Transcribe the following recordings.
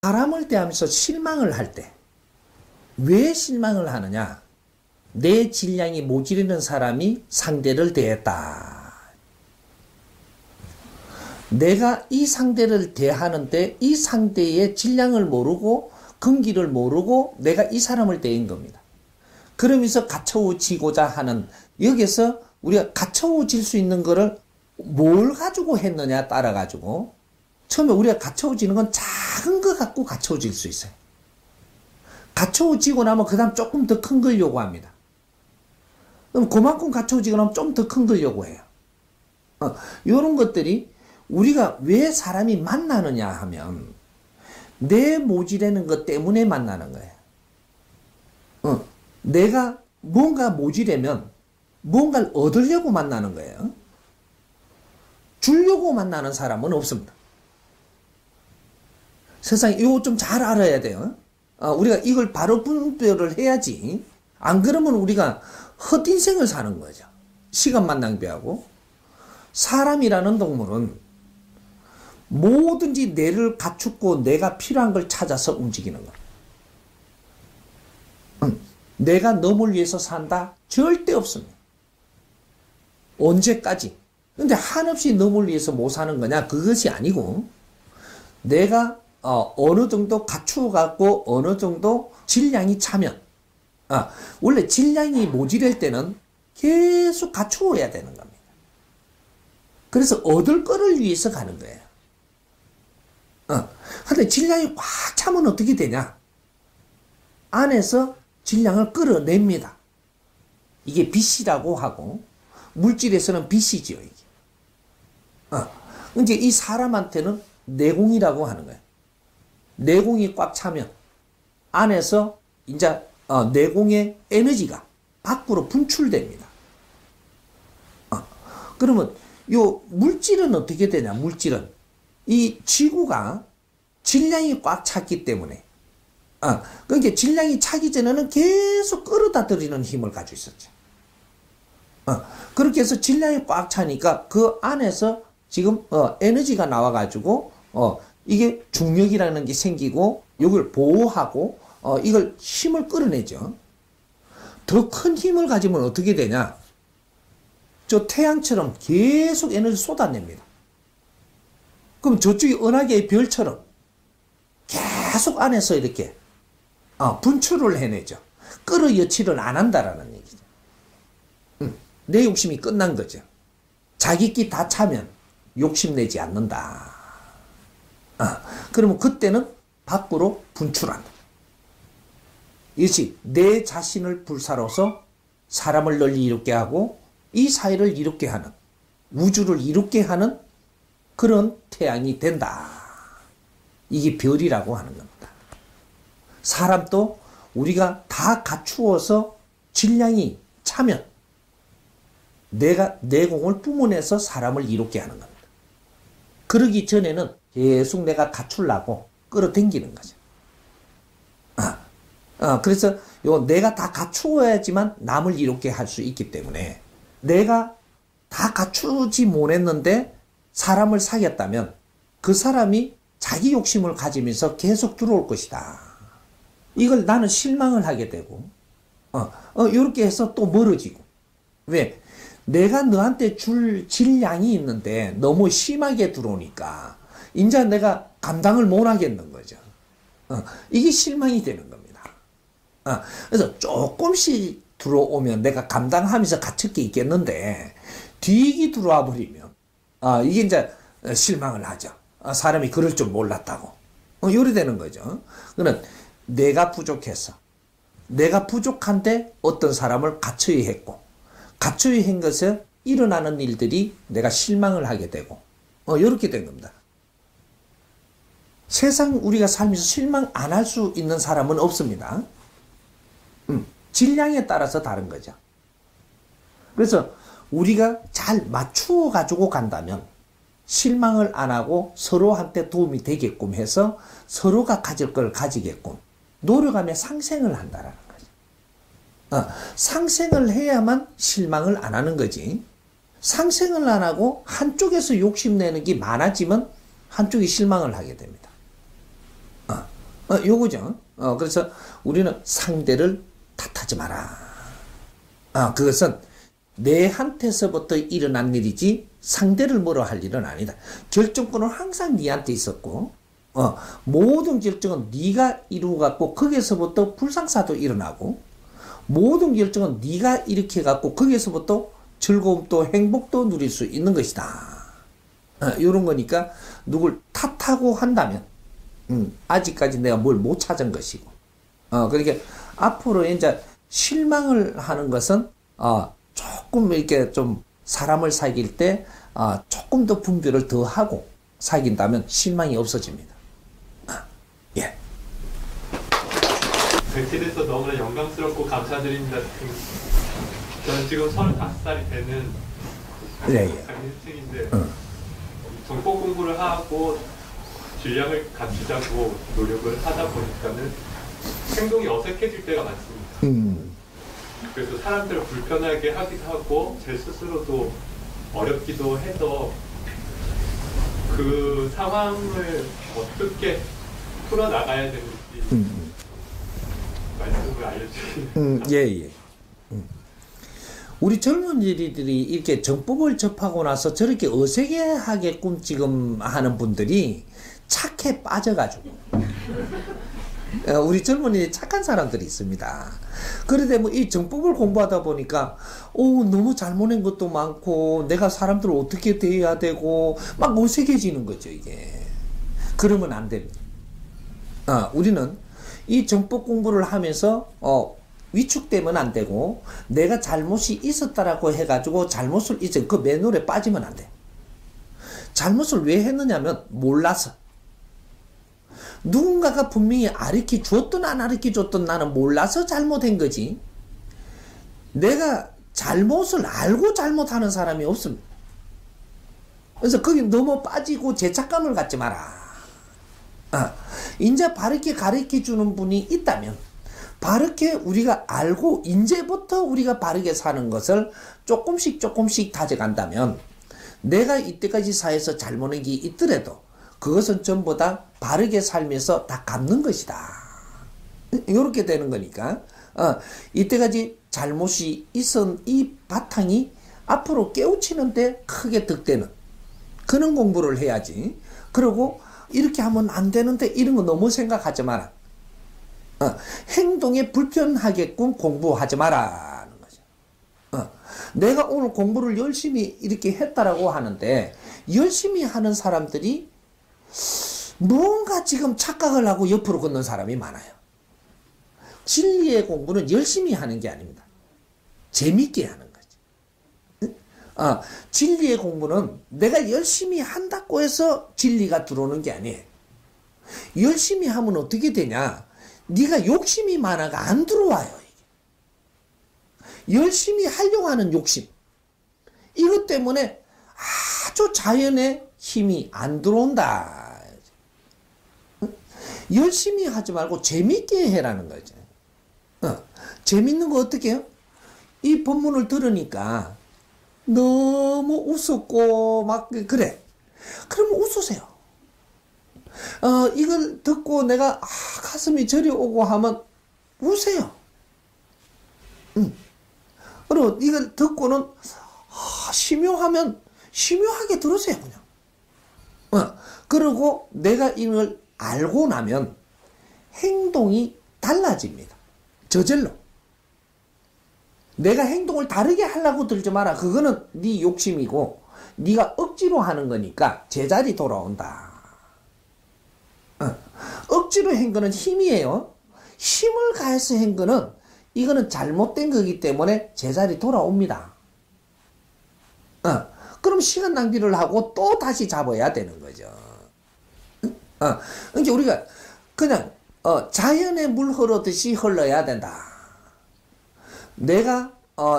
사람을 대하면서 실망을 할 때, 왜 실망을 하느냐? 내 질량이 모자라는 사람이 상대를 대했다. 내가 이 상대를 대하는데 이 상대의 질량을 모르고 근기를 모르고 내가 이 사람을 대인 겁니다. 그러면서 갖춰지고자 하는, 여기서 우리가 갖춰질 수 있는 거를 뭘 가지고 했느냐 따라 가지고, 처음에 우리가 갖춰지는 건 작은 거 갖고 갖춰질 수 있어요. 갖춰지고 나면 그 다음 조금 더 큰 걸 요구합니다. 그럼 그만큼 갖춰지고 나면 좀 더 큰 걸 요구해요. 이런 것들이 우리가 왜 사람이 만나느냐 하면 내 모질라는 것 때문에 만나는 거예요. 내가 뭔가 모질라면 뭔가를 얻으려고 만나는 거예요. 주려고 만나는 사람은 없습니다. 세상에 이거 좀 잘 알아야 돼요. 우리가 이걸 바로 분별을 해야지. 안 그러면 우리가 헛인생을 사는 거죠. 시간만 낭비하고. 사람이라는 동물은 뭐든지 내를 갖추고 내가 필요한 걸 찾아서 움직이는 거예요. 내가 너를 위해서 산다? 절대 없습니다. 언제까지? 근데 한없이 너를 위해서 못 사는 거냐? 그것이 아니고, 내가 어느 정도 갖추어갖고 어느 정도 질량이 차면, 원래 질량이 모자랄 때는 계속 갖추어야 되는 겁니다. 그래서 얻을 거를 위해서 가는 거예요. 근데 질량이 꽉 차면 어떻게 되냐? 안에서 질량을 끌어냅니다. 이게 빛이라고 하고, 물질에서는 빛이죠, 이게. 이제 이 사람한테는 내공이라고 하는 거예요. 내공이 꽉 차면 안에서 이제 내공의 에너지가 밖으로 분출됩니다. 그러면 요 물질은 어떻게 되냐? 물질은 이 지구가 질량이 꽉 찼기 때문에, 그러니까 질량이 차기 전에는 계속 끌어다 들이는 힘을 가지고 있었죠. 그렇게 해서 질량이 꽉 차니까 그 안에서 지금 에너지가 나와가지고 이게 중력이라는 게 생기고 이걸 보호하고 이걸 힘을 끌어내죠. 더 큰 힘을 가지면 어떻게 되냐? 저 태양처럼 계속 에너지 쏟아냅니다. 그럼 저쪽이 은하계의 별처럼 계속 안에서 이렇게 분출을 해내죠. 끌어여치를 안 한다라는 얘기죠. 내 욕심이 끝난 거죠. 자기 끼 다 차면 욕심내지 않는다. 그러면 그때는 밖으로 분출한다. 이것이 내 자신을 불사로서 사람을 널리 이롭게 하고 이 사회를 이롭게 하는, 우주를 이롭게 하는 그런 태양이 된다. 이게 별이라고 하는 겁니다. 사람도 우리가 다 갖추어서 질량이 차면 내가 내공을 뿜어내서 사람을 이롭게 하는 겁니다. 그러기 전에는 계속 내가 갖추려고 끌어당기는 거죠. 그래서 내가 다 갖추어야지만 남을 이롭게 할 수 있기 때문에, 내가 다 갖추지 못했는데 사람을 사귀었다면 그 사람이 자기 욕심을 가지면서 계속 들어올 것이다. 이걸 나는 실망을 하게 되고, 이렇게 해서 또 멀어지고. 왜? 내가 너한테 줄 질량이 있는데 너무 심하게 들어오니까 이제 내가 감당을 못 하겠는 거죠. 이게 실망이 되는 겁니다. 그래서 조금씩 들어오면 내가 감당하면서 갇힐 게 있겠는데 뒤익이 들어와 버리면 이게 이제 실망을 하죠. 사람이 그럴 줄 몰랐다고. 이래 되는 거죠. 그는 내가 부족해서, 내가 부족한데 어떤 사람을 갇혀야 했고, 갇혀야 한 것에 일어나는 일들이 내가 실망을 하게 되고, 이렇게 된 겁니다. 세상 우리가 살면서 실망 안 할 수 있는 사람은 없습니다. 질량에 따라서 다른 거죠. 그래서 우리가 잘 맞추어 가지고 간다면 실망을 안 하고 서로한테 도움이 되게끔 해서 서로가 가질 걸 가지게끔 노력하며 상생을 한다라는 거죠. 상생을 해야만 실망을 안 하는 거지. 상생을 안 하고 한쪽에서 욕심내는 게 많아지면 한쪽이 실망을 하게 됩니다. 요거죠. 그래서 우리는 상대를 탓하지 마라. 그것은 내한테서부터 일어난 일이지 상대를 뭐라 할 일은 아니다. 결정권은 항상 네한테 있었고, 모든 결정은 네가 이루어갖고 거기에서부터 불상사도 일어나고, 모든 결정은 네가 일으켜갖고 거기에서부터 즐거움도 행복도 누릴 수 있는 것이다. 이런 거니까 누굴 탓하고 한다면 아직까지 내가 뭘 못 찾은 것이고, 그러니까 앞으로 이제 실망을 하는 것은 조금 이렇게 좀 사람을 사귈 때 조금 더 분별을 더 하고 사귄다면 실망이 없어집니다. 예. 뵙게 너무나 영광스럽고 감사드립니다. 저는 지금 35살이 되는 학생인데 정보 공부를 하고 질량을 갖추자고 노력을 하다 보니까는 행동이 어색해질 때가 많습니다. 그래서 사람들을 불편하게 하기도 하고 제 스스로도 어렵기도 해서 그 상황을 어떻게 풀어나가야 되는지 말씀을 알려주시면 예. 우리 젊은이들이 이렇게 정법을 접하고 나서 저렇게 어색해하게끔 지금 하는 분들이 착해 빠져가지고 우리 젊은이 착한 사람들이 있습니다. 그런데 뭐 이 정법을 공부하다 보니까 너무 잘못된 것도 많고 내가 사람들을 어떻게 대해야 되고 막 어색해지는 거죠 이게. 그러면 안 됩니다. 우리는 이 정법 공부를 하면서 위축되면 안 되고 내가 잘못이 있었다라고 해가지고 잘못을 이제 그 매너에 빠지면 안 돼. 잘못을 왜 했느냐면 몰라서. 누군가가 분명히 가르쳐 주었든 안 가르쳐 줬든 나는 몰라서 잘못한 거지. 내가 잘못을 알고 잘못하는 사람이 없습니다. 그래서 거기 너무 빠지고 죄책감을 갖지 마라. 이제 바르게 가르쳐 주는 분이 있다면 바르게 우리가 알고 이제부터 우리가 바르게 사는 것을 조금씩 다져간다면 내가 이때까지 사회에서 잘못한 게 있더라도 그것은 전부 다 바르게 살면서 다 갚는 것이다. 이렇게 되는 거니까 이때까지 잘못이 있은 이 바탕이 앞으로 깨우치는데 크게 득되는 그런 공부를 해야지. 그리고 이렇게 하면 안 되는데 이런 거 너무 생각하지 마라. 행동에 불편하게끔 공부하지 마라는 거죠. 내가 오늘 공부를 열심히 이렇게 했다라고 하는데 열심히 하는 사람들이 뭔가 지금 착각을 하고 옆으로 걷는 사람이 많아요. 진리의 공부는 열심히 하는 게 아닙니다. 재밌게 하는 거지. 진리의 공부는 내가 열심히 한다고 해서 진리가 들어오는 게 아니에요. 열심히 하면 어떻게 되냐? 네가 욕심이 많아가 안 들어와요. 이게. 열심히 하려고 하는 욕심. 이것 때문에 아주 자연의 힘이 안 들어온다. 열심히 하지 말고 재밌게 해라는 거죠. 재밌는 거 어떻게 해요? 이 본문을 들으니까 너무 웃었고 막 그래. 그러면 웃으세요. 이걸 듣고 내가 가슴이 저려오고 하면 우세요. 그리고 이걸 듣고는 심요하면 심요하게 들으세요 그냥. 그리고 내가 이걸 알고 나면 행동이 달라집니다. 저절로. 내가 행동을 다르게 하려고 들지 마라. 그거는 네 욕심이고 네가 억지로 하는 거니까 제자리 돌아온다. 억지로 한 거는 힘이에요. 힘을 가해서 한 거는 이거는 잘못된 거기 때문에 제자리 돌아옵니다. 그럼 시간 낭비를 하고 또 다시 잡아야 되는 거죠. 그러니까 우리가 그냥 자연의 물 흐르듯이 흘러야 된다. 내가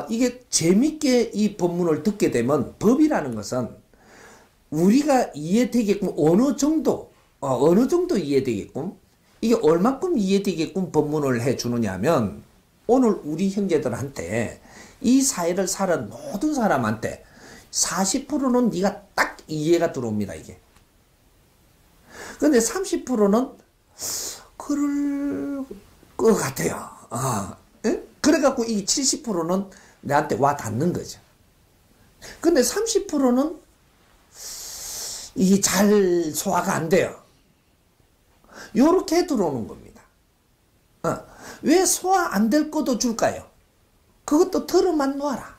이게 재밌게 이 본문을 듣게 되면 법이라는 것은 우리가 이해되게끔 어느 정도 이해되게끔 이게 얼마큼 이해되게끔 법문을 해주느냐면 오늘 우리 형제들한테 이 사회를 사는 모든 사람한테 40%는 네가 딱 이해가 들어옵니다 이게. 근데 30%는 그럴 것 같아요. 그래갖고 이 70%는 내한테 와 닿는 거죠. 근데 30%는 이게 잘 소화가 안 돼요. 요렇게 들어오는 겁니다. 왜 소화 안 될 것도 줄까요? 그것도 들어만 놔라.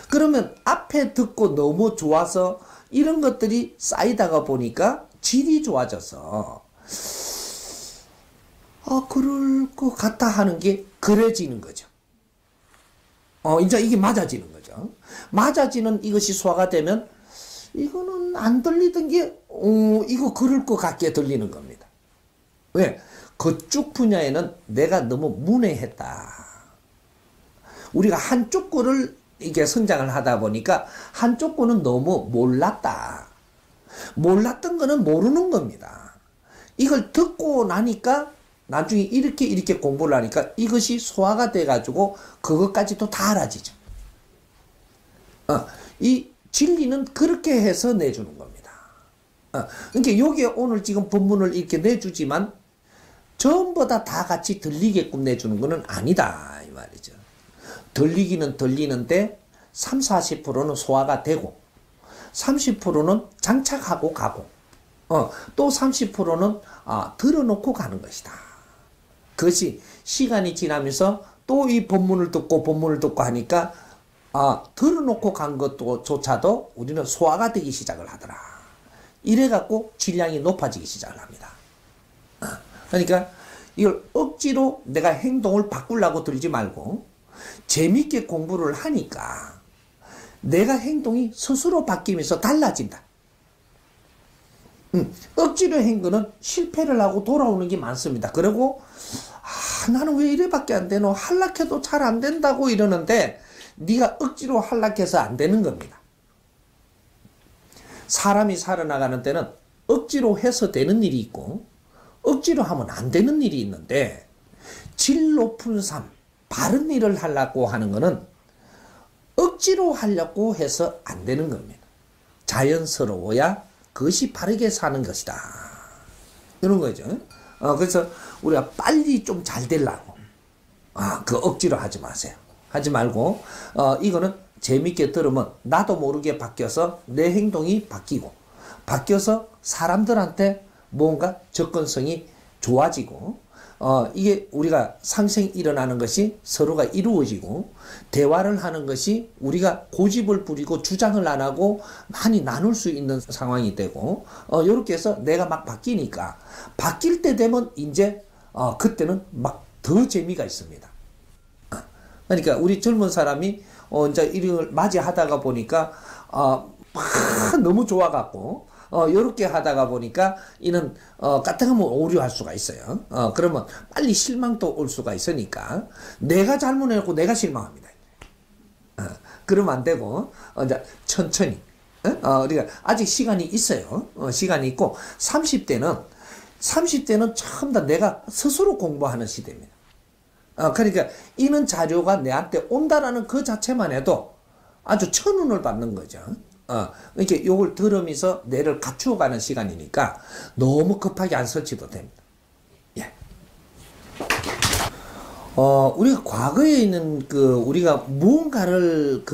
그러면 앞에 듣고 너무 좋아서 이런 것들이 쌓이다가 보니까 질이 좋아져서 그럴 것 같다 하는 게 그래지는 거죠. 이제 이게 맞아지는 거죠. 맞아지는 이것이 소화가 되면 이거는 안 들리던 게 이거 그럴 것 같게 들리는 겁니다. 왜? 그쪽 분야에는 내가 너무 문외했다. 우리가 한쪽 거를 이게 성장을 하다 보니까 한쪽 거는 너무 몰랐다. 몰랐던 거는 모르는 겁니다. 이걸 듣고 나니까 나중에 이렇게 공부를 하니까 이것이 소화가 돼가지고 그것까지도 다 알아지죠. 이 진리는 그렇게 해서 내주는 겁니다. 그러니까 여기에 오늘 지금 본문을 이렇게 내주지만 전부 다 같이 들리게끔 내주는 것은 아니다 이 말이죠. 들리기는 들리는데 30-40%는 소화가 되고 30%는 장착하고 가고 또 30%는 들어놓고 가는 것이다. 그것이 시간이 지나면서 또 이 본문을 듣고 하니까 들어놓고 간 것조차도 우리는 소화가 되기 시작을 하더라. 이래갖고 질량이 높아지기 시작을 합니다. 그러니까 이걸 억지로 내가 행동을 바꾸려고 들지 말고 재밌게 공부를 하니까 내가 행동이 스스로 바뀌면서 달라진다. 억지로 한 거는 실패를 하고 돌아오는 게 많습니다. 그리고 나는 왜 이래밖에 안 되노? 한락해도 잘 안 된다고 이러는데 네가 억지로 한락해서 안 되는 겁니다. 사람이 살아나가는 때는 억지로 해서 되는 일이 있고 억지로 하면 안 되는 일이 있는데 질 높은 삶, 바른 일을 하려고 하는 거는 억지로 하려고 해서 안 되는 겁니다. 자연스러워야 그것이 바르게 사는 것이다. 이런 거죠. 그래서 우리가 빨리 좀 잘 되려고 그 억지로 하지 마세요. 하지 말고 이거는 재밌게 들으면 나도 모르게 바뀌어서 내 행동이 바뀌어서 사람들한테 뭔가 접근성이 좋아지고 이게 우리가 상생이 일어나는 것이 서로가 이루어지고 대화를 하는 것이 우리가 고집을 부리고 주장을 안 하고 많이 나눌 수 있는 상황이 되고 이렇게 해서 내가 막 바뀌니까 바뀔 때 되면 이제 그때는 막 더 재미가 있습니다. 그러니까 우리 젊은 사람이 이제 이걸 맞이하다가 보니까 막 너무 좋아갖고 요렇게 하다가 보니까 이는 까딱하면 오류할 수가 있어요. 그러면 빨리 실망도 올 수가 있으니까 내가 잘못해놓고 내가 실망합니다. 그러면 안 되고 이제 천천히 우리가 아직 시간이 있어요. 시간이 있고 30대는 처음 다 내가 스스로 공부하는 시대입니다. 그러니까 이는 자료가 내한테 온다라는 그 자체만 해도 아주 천운을 받는 거죠. 이렇게 요걸 들으면서 뇌를 갖추어가는 시간이니까 너무 급하게 안 설치도 됩니다. 예. 우리가 과거에 있는 우리가 무언가를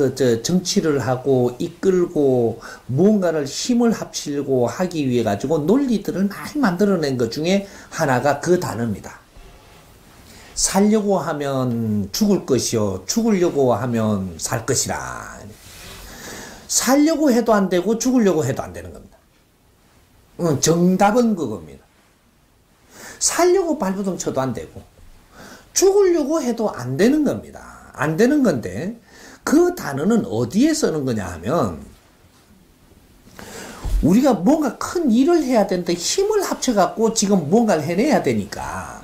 정치를 하고 이끌고 무언가를 힘을 합치려고 하기 위해 가지고 논리들을 많이 만들어낸 것 중에 하나가 그 단어입니다. 살려고 하면 죽을 것이요, 죽으려고 하면 살 것이라. 살려고 해도 안 되고 죽으려고 해도 안 되는 겁니다. 정답은 그겁니다. 살려고 발버둥 쳐도 안 되고 죽으려고 해도 안 되는 겁니다. 안 되는 건데 그 단어는 어디에 쓰는 거냐 하면 우리가 뭔가 큰 일을 해야 되는데 힘을 합쳐갖고 지금 뭔가를 해내야 되니까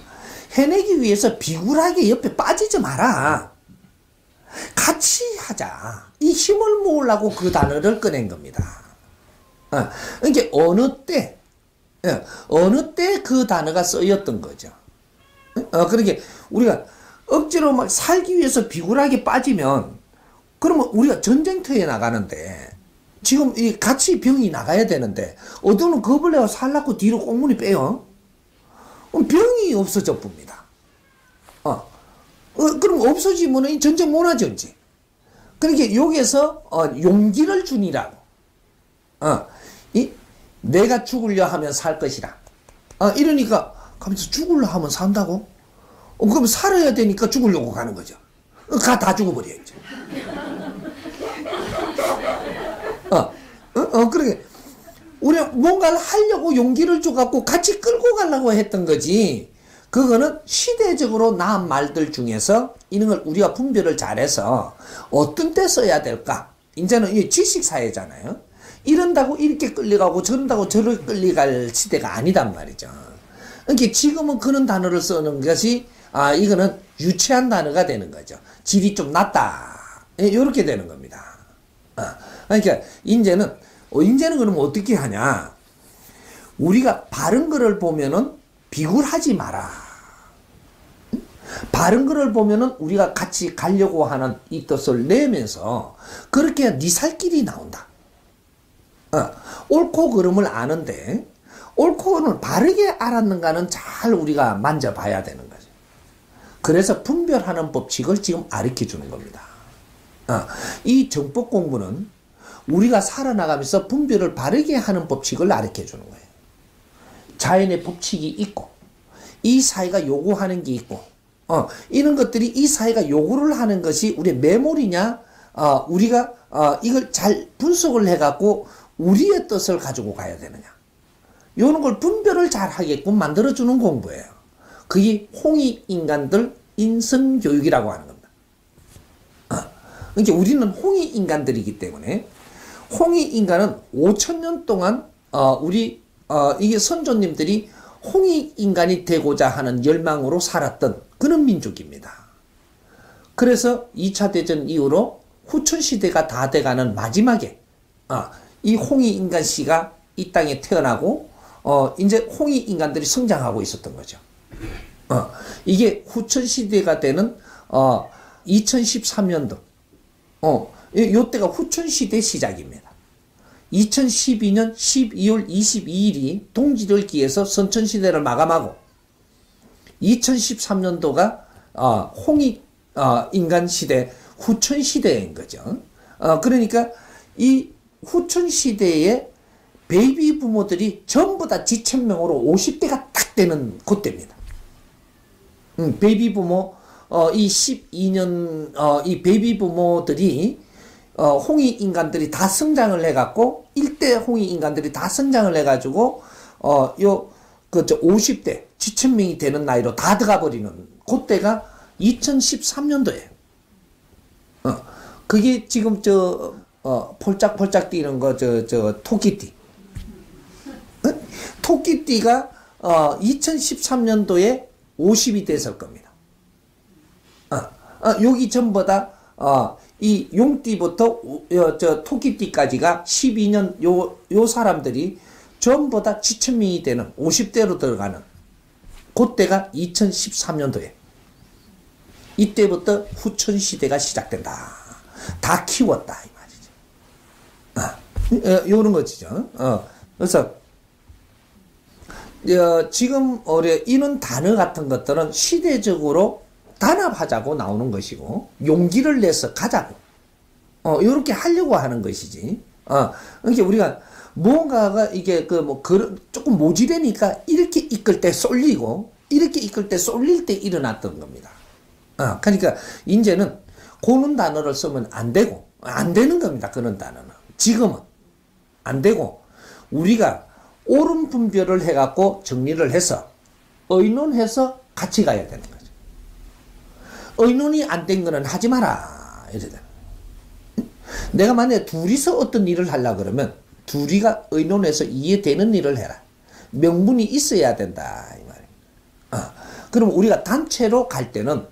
해내기 위해서 비굴하게 옆에 빠지지 마라. 같이 하자. 이 힘을 모으려고 그 단어를 꺼낸 겁니다. 이게 어느 때 그 단어가 쓰였던 거죠. 그러니까 우리가 억지로 막 살기 위해서 비굴하게 빠지면 그러면 우리가 전쟁터에 나가는데 지금 같이 병이 나가야 되는데 어디는 겁을 내고 살라고 뒤로 꽁무니 빼요. 병이 없어져 봅니다. 그럼 없어지면 전쟁 못 하죠, 이제. 그러니까 여기에서 용기를 주니라고. 내가 죽으려 하면 살 것이라. 이러니까 가면서 죽으려 하면 산다고? 그럼 살아야 되니까 죽으려고 가는 거죠. 다 죽어버려 이제. 그러게 우리가 뭔가를 하려고 용기를 줘갖고 같이 끌고 가려고 했던 거지. 그거는 시대적으로 나온 말들 중에서 이런 걸 우리가 분별을 잘해서 어떤 때 써야 될까? 이제는 이게 지식사회잖아요. 이런다고 이렇게 끌려가고 저런다고 저렇게 끌려갈 시대가 아니단 말이죠. 그러니까 지금은 그런 단어를 쓰는 것이 이거는 유치한 단어가 되는 거죠. 질이 좀 낮다. 이렇게 되는 겁니다. 그러니까 이제는 그러면 어떻게 하냐? 우리가 바른 거를 보면은 비굴하지 마라. 바른 거를 보면은 우리가 같이 가려고 하는 이 뜻을 내면서 그렇게 해야 네 살 길이 나온다. 옳고 그름을 아는데 옳고는 바르게 알았는가는 잘 우리가 만져봐야 되는 거죠. 그래서 분별하는 법칙을 지금 가르쳐 주는 겁니다. 이 정법 공부는 우리가 살아나가면서 분별을 바르게 하는 법칙을 가르쳐 주는 거예요. 자연의 법칙이 있고 이 사회가 요구하는 게 있고 이런 것들이 이 사회가 요구를 하는 것이 우리의 메모리냐 우리가 이걸 잘 분석을 해갖고 우리의 뜻을 가지고 가야 되느냐 이런 걸 분별을 잘 하게끔 만들어주는 공부예요. 그게 홍익인간들 인성교육이라고 하는 겁니다. 그러니까 우리는 홍익인간들이기 때문에 홍익인간은 5,000년 동안 이게 선조님들이 홍익인간이 되고자 하는 열망으로 살았던 그런 민족입니다. 그래서 2차 대전 이후로 후천시대가 다 돼가는 마지막에 이 홍익인간 씨가 이 땅에 태어나고 이제 홍익인간들이 성장하고 있었던 거죠. 이게 후천시대가 되는 2013년도 요때가 후천시대 시작입니다. 2012년 12월 22일이 동지를 기해서 선천시대를 마감하고 2013년도가 홍익인간시대 후천시대인 거죠. 그러니까 이 후천시대에 베이비 부모들이 전부 다 지천명으로 50대가 딱 되는 그때입니다. 베이비 부모 이 12년 이 베이비 부모들이 홍익인간들이 다 성장을 해갖고 일대 홍익인간들이 다 성장을 해가지고 50대 지천명이 되는 나이로 다 들어가 버리는 그때가 2013년도예요. 그게 지금 폴짝폴짝 뛰는 거 토끼띠. 토끼띠가 2013년도에 50이 됐을 겁니다. 여기 전부 다 이 용띠부터 토끼띠까지가 12년 요 사람들이 전부 다 지천명이 되는 50대로 들어가는 그때가 2013년도에 이때부터 후천시대가 시작된다. 다 키웠다 이 말이죠. 요런 거지죠. 그래서 지금 이런 단어 같은 것들은 시대적으로 단합하자고 나오는 것이고 용기를 내서 가자고 이렇게 하려고 하는 것이지. 그러니까 우리가 뭔가가 이게 조금 모질하니까 이렇게 이끌 때 쏠리고 이렇게 이끌 때 쏠릴 때 일어났던 겁니다. 그러니까 이제는 그런 단어를 쓰면 안 되고 안 되는 겁니다. 그런 단어는 지금은 안 되고 우리가 옳은 분별을 해갖고 정리를 해서 의논해서 같이 가야 되는 거죠. 의논이 안 된 거는 하지 마라. 이러잖아. 내가 만약에 둘이서 어떤 일을 하려고 그러면 둘이가 의논해서 이해되는 일을 해라. 명분이 있어야 된다. 이 말입니다. 그럼 우리가 단체로 갈 때는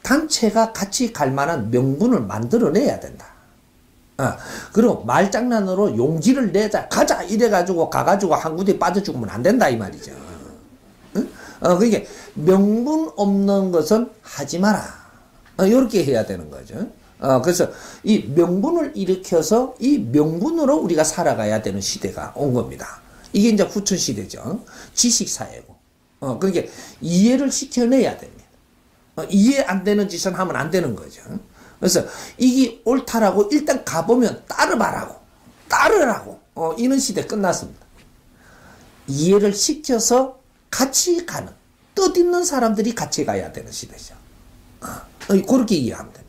단체가 같이 갈 만한 명분을 만들어내야 된다. 그리고 말장난으로 용기를 내자, 가자! 이래가지고 가가지고 한 군데 빠져 죽으면 안 된다. 이 말이죠. 그러니까 명분 없는 것은 하지 마라. 이렇게 해야 되는 거죠. 그래서 이 명분을 일으켜서 이 명분으로 우리가 살아가야 되는 시대가 온 겁니다. 이게 이제 후천시대죠. 지식사회고. 그러니까 이해를 시켜내야 됩니다. 이해 안 되는 짓은 하면 안 되는 거죠. 그래서 이게 옳다라고 일단 가보면 따르라고 이런 시대 끝났습니다. 이해를 시켜서 같이 가는, 뜻있는 사람들이 같이 가야 되는 시대죠. 그렇게 이해하면 됩니다.